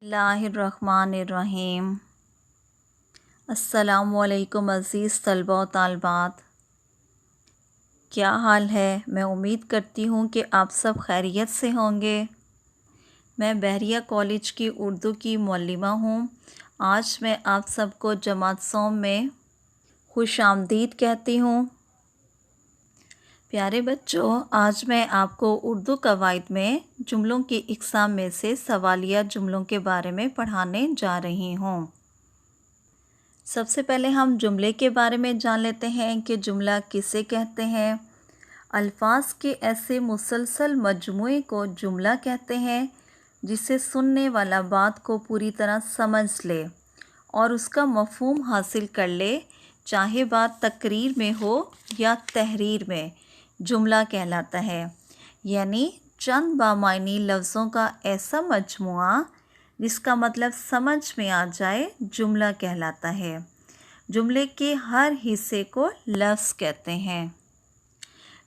बिस्मिल्लाहिर्रहमानिर्रहीम। अस्सलामुअलैकुम अज़ीज़ तलबा व तालिबात, क्या हाल है। मैं उम्मीद करती हूँ कि आप सब खैरियत से होंगे। मैं बहरिया कॉलेज की उर्दू की मुअल्लिमा हूँ। आज मैं आप सबको जमात सौम में खुश आमदीद कहती हूँ। प्यारे बच्चों, आज मैं आपको उर्दू कवायद में जुमलों की इक़साम में से सवालिया जुमलों के बारे में पढ़ाने जा रही हूँ। सबसे पहले हम जुमले के बारे में जान लेते हैं कि जुमला किसे कहते हैं। अल्फाज के ऐसे मुसलसल मजमूए को जुमला कहते हैं जिसे सुनने वाला बात को पूरी तरह समझ ले और उसका मफ़हूम हासिल कर ले, चाहे बात तकरीर में हो या तहरीर में, जुमला कहलाता है। यानी चंद बामायनी लफ्ज़ों का ऐसा मजमुआ जिसका मतलब समझ में आ जाए, जुमला कहलाता है। जुमले के हर हिस्से को लफ्ज़ कहते हैं।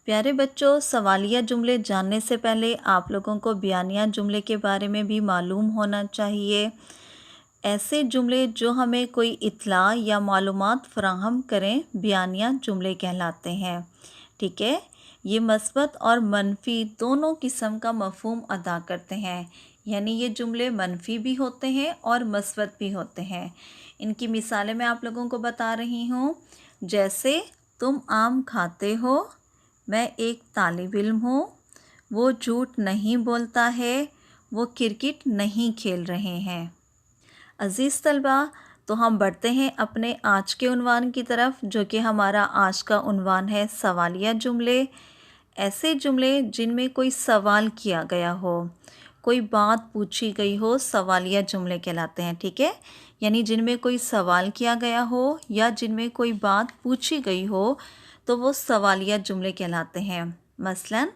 प्यारे बच्चों, सवालिया जुमले जानने से पहले आप लोगों को बयानिया जुमले के बारे में भी मालूम होना चाहिए। ऐसे जुमले जो हमें कोई इत्तला या मालूमात फ़राहम करें, बयानिया जुमले कहलाते हैं। ठीक है, ये मस्बत और मनफी दोनों किस्म का मफ़हूम अदा करते हैं। यानी ये जुमले मनफी भी होते हैं और मस्बत भी होते हैं। इनकी मिसालें मैं आप लोगों को बता रही हूँ। जैसे तुम आम खाते हो, मैं एक तालिब इल्म हूँ, वो झूठ नहीं बोलता है, वो क्रिकेट नहीं खेल रहे हैं। अज़ीज़ तलबा, तो हम बढ़ते हैं अपने आज के उन्वान की तरफ, जो कि हमारा आज का उन्वान है सवालिया जुमले। ऐसे जुमले जिनमें कोई सवाल किया गया हो, कोई बात पूछी गई हो, सवालिया जुमले कहलाते हैं। ठीक है, यानी जिनमें कोई सवाल किया गया हो या जिनमें कोई बात पूछी गई हो तो वो सवालिया जुमले कहलाते हैं। मसलन,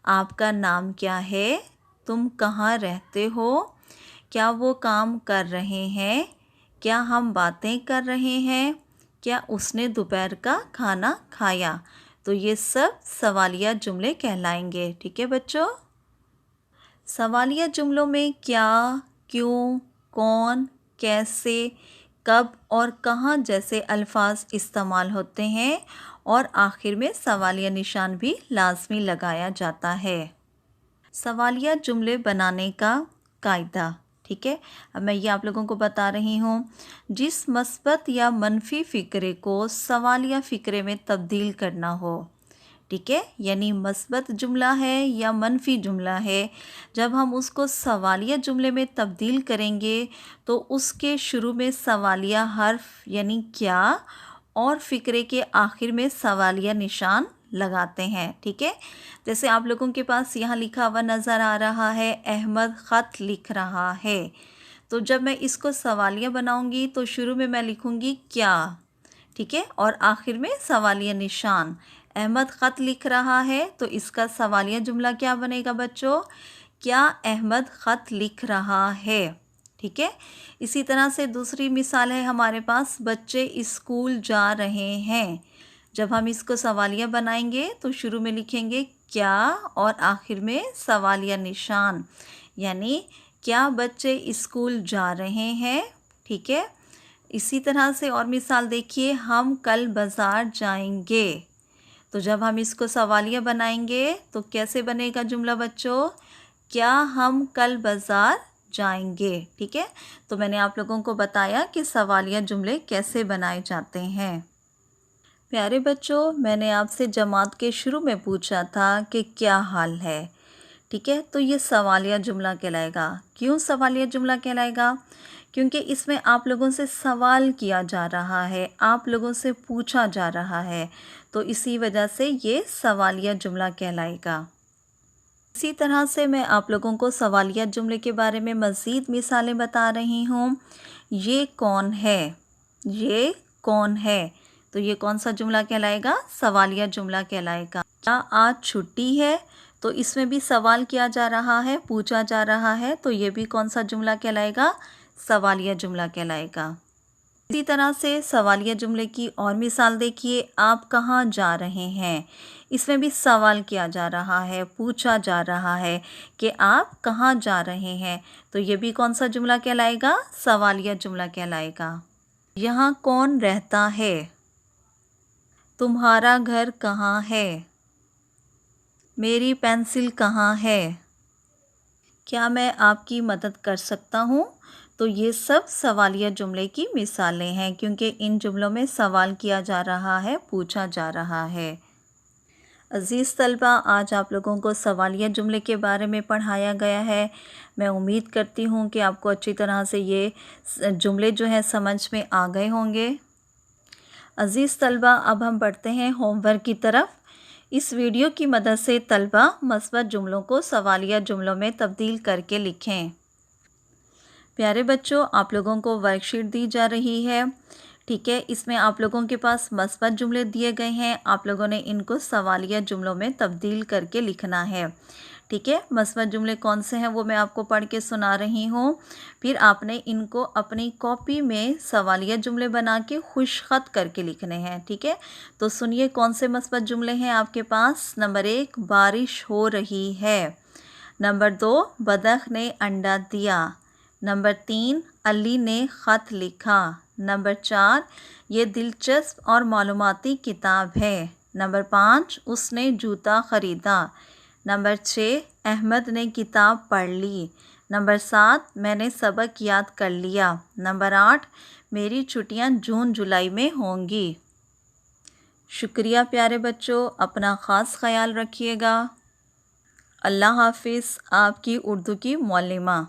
आपका नाम क्या है, तुम कहाँ रहते हो, क्या वो काम कर रहे हैं, क्या हम बातें कर रहे हैं, क्या उसने दोपहर का खाना खाया। तो ये सब सवालिया जुमले कहलाएंगे। ठीक है बच्चों, सवालिया जुमलों में क्या, क्यों, कौन, कैसे, कब और कहाँ जैसे अल्फाज इस्तेमाल होते हैं और आखिर में सवालिया निशान भी लाजमी लगाया जाता है। सवालिया जुमले बनाने का कायदा। ठीक है, अब मैं ये आप लोगों को बता रही हूँ। जिस मस्बत या मनफी फ़िक्रे को सवालिया फ़िक्रे में तब्दील करना हो, ठीक है, यानी मस्बत जुमला है या मनफी जुमला है, जब हम उसको सवालिया जुमले में तब्दील करेंगे तो उसके शुरू में सवालिया हर्फ यानी क्या और फ़िक्रे के आखिर में सवालिया निशान लगाते हैं। ठीक है, जैसे आप लोगों के पास यहाँ लिखा हुआ नज़र आ रहा है, अहमद ख़त लिख रहा है। तो जब मैं इसको सवालिया बनाऊँगी तो शुरू में मैं लिखूँगी क्या, ठीक है, और आखिर में सवालिया निशान। अहमद ख़त लिख रहा है तो इसका सवालिया जुमला क्या बनेगा बच्चों, क्या अहमद ख़त लिख रहा है। ठीक है, इसी तरह से दूसरी मिसाल है हमारे पास, बच्चे स्कूल जा रहे हैं। जब हम इसको सवालिया बनाएंगे तो शुरू में लिखेंगे क्या और आखिर में सवालिया निशान, यानी क्या बच्चे स्कूल जा रहे हैं। ठीक है, इसी तरह से और मिसाल देखिए, हम कल बाज़ार जाएंगे। तो जब हम इसको सवालिया बनाएंगे तो कैसे बनेगा जुमला बच्चों, क्या हम कल बाज़ार जाएंगे। ठीक है, तो मैंने आप लोगों को बताया कि सवालिया जुमले कैसे बनाए जाते हैं। प्यारे बच्चों, मैंने आपसे जमात के शुरू में पूछा था कि क्या हाल है। ठीक है, तो ये सवालिया जुमला कहलाएगा। क्यों सवालिया जुमला कहलाएगा, क्योंकि इसमें आप लोगों से सवाल किया जा रहा है, आप लोगों से पूछा जा रहा है, तो इसी वजह से ये सवालिया जुमला कहलाएगा। इसी तरह से मैं आप लोगों को सवालिया जुमले के बारे में मज़ीद मिसालें बता रही हूँ। ये कौन है, ये कौन है, तो ये कौन सा जुमला कहलाएगा, सवालिया जुमला कहलाएगा। क्या आज छुट्टी है, तो इसमें भी सवाल किया जा रहा है, पूछा जा रहा है, तो ये भी कौन सा जुमला कहलाएगा, सवालिया जुमला कहलाएगा। इसी तरह से सवालिया जुमले की और मिसाल देखिए, आप कहाँ जा रहे हैं। इसमें भी सवाल किया जा रहा है, पूछा जा रहा है कि आप कहाँ जा रहे हैं, तो ये भी कौन सा जुमला कहलाएगा? सवालिया जुमला कहलाएगा। यहाँ कौन रहता है? तुम्हारा घर कहाँ है? मेरी पेंसिल कहाँ है? क्या मैं आपकी मदद कर सकता हूँ? तो ये सब सवालिया जुमले की मिसालें हैं, क्योंकि इन जुमलों में सवाल किया जा रहा है, पूछा जा रहा है। अज़ीज़ तलबा, आज आप लोगों को सवालिया जुमले के बारे में पढ़ाया गया है। मैं उम्मीद करती हूँ कि आपको अच्छी तरह से ये जुमले जो हैं समझ में आ गए होंगे। अज़ीज़ तलबा, अब हम बढ़ते हैं होमवर्क की तरफ। इस वीडियो की मदद से तलबा मस्बत जुमलों को सवालिया जुमलों में तब्दील करके लिखें। प्यारे बच्चों, आप लोगों को वर्कशीट दी जा रही है, ठीक है। इसमें आप लोगों के पास मस्बत जुमले दिए गए हैं, आप लोगों ने इनको सवालिया जुमलों में तब्दील करके लिखना है, ठीक है। मस्बत जुमले कौन से हैं वो मैं आपको पढ़ के सुना रही हूँ, फिर आपने इनको अपनी कॉपी में सवालिया जुमले बना के खुशखत करके लिखने हैं, ठीक है। तो सुनिए कौन से मस्बत जुमले हैं आपके पास। नंबर 1, बारिश हो रही है। नंबर 2, बतख ने अंडा दिया। नंबर 3, अली ने ख़त लिखा। नंबर 4, ये दिलचस्प और मालूमाती किताब है। नंबर 5, उसने जूता ख़रीदा। नंबर 6, अहमद ने किताब पढ़ ली। नंबर 7, मैंने सबक याद कर लिया। नंबर 8, मेरी छुट्टियां जून जुलाई में होंगी। शुक्रिया प्यारे बच्चों, अपना ख़ास ख्याल रखिएगा। अल्लाह हाफिज़। आपकी उर्दू की मौलिमा।